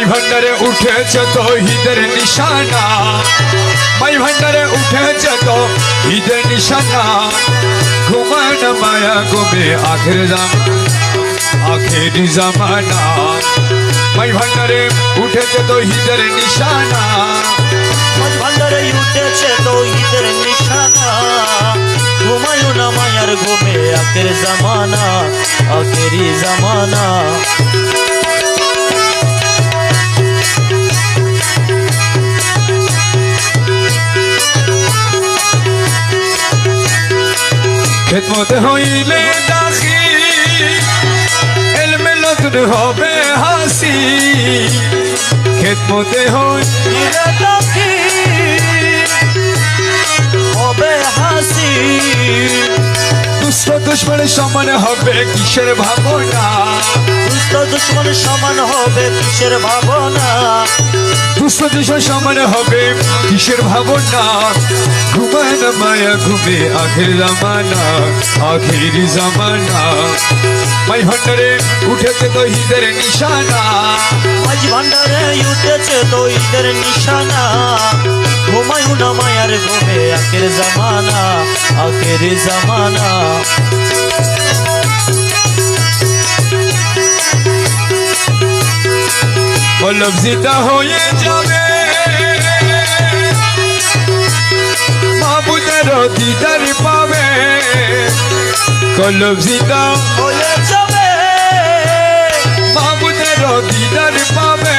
মাই ভান্ডারে উঠেছে তো ঈদের নিশানা, মাই ভান্ডারে উঠেছে তো ঈদের নিশানা। ঘুমায় না মায়া ঘুমে আখেরি জামানা। মাই ভান্ডারে উঠেছে তো ঈদের নিশানা, মাই ভান্ডারে উঠেছে তো ঈদের নিশানা। ঘুমায় না মায়ার ঘুমে আখেরি জামানা। খেদমত হইলে দাখি এলমে নতুন হবে হাসি। খেদমতে হইলে দাখি হবে হাসি। দুষ্ট দুশ্মনের সমান হবে কিসের ভাবনা, দুষ্ট দুশ্মনের সমান হবে কিসের ভাবনা। দুষ্ট দুশ্মন সমান হবে কিসের ভাবনা। ঘুমায় না মায়া ঘুমে আখেরি জামানা। মাই ভান্ডারে উঠেছে তো ঈদের নিশানা, মাই ভান্ডারে উঠেছে তো ঈদের নিশানা। ঘুমায় না মায়ার ঘুমে আখেরি জামানা। লফজিতা হয়ে যাবে মাহবুদের দিদার পাবে। লফজিতা হয়ে যাবে মাহবুদের দিদার পাবে।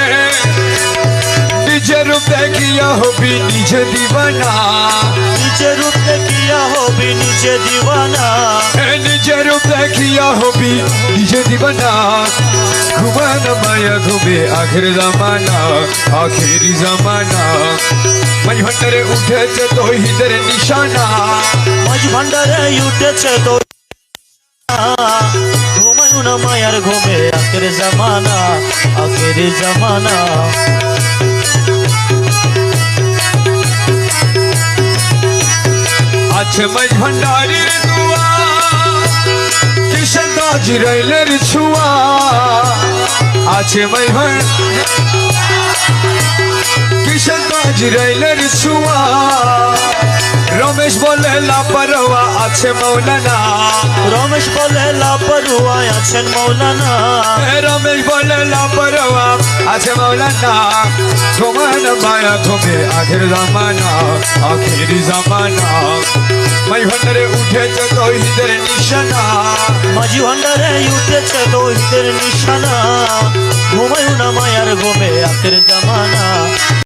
নিজের রূপ দেখিয়া হবি নিজে দিবানা, নিজের রূপ দেখিয়া হবি নিজে দিবানা। নিজের রূপ দেখিয়া হবি নিজে দিবানা। ঘুমায় না মায়া ঘুমে আখেরি জামানা। মাই ভান্ডারে উঠেছে তো ঈদের নিশানা, মাঝ ভান্ডারে উঠেছে তো ঘুমায় না মায়ার ঘুমে আখেরি জামানা। আছে মাই ভান্ডারের দুয়া কিসের জিরাইলের ছুয়া। আছে মাই কিসের জিরাইলের ছুয়া। রমেশ বলে লাপরওয়া আছে মৌলানা, রমেশ বলে লাপরওয়া আছেন মৌলানা। রমেশ বলে লাপরওয়া আছে মৌলানা। ঘুমায় না মায়া ঘুমে আখেরি জামানা। মাই ভান্ডারে উঠেছে তো ঈদের নিশানা, মাঝি ভান্ডারে উঠেছে তো ঈদের নিশানা। ঘুমায় না মায়ার ঘুমে আখেরি জামানা।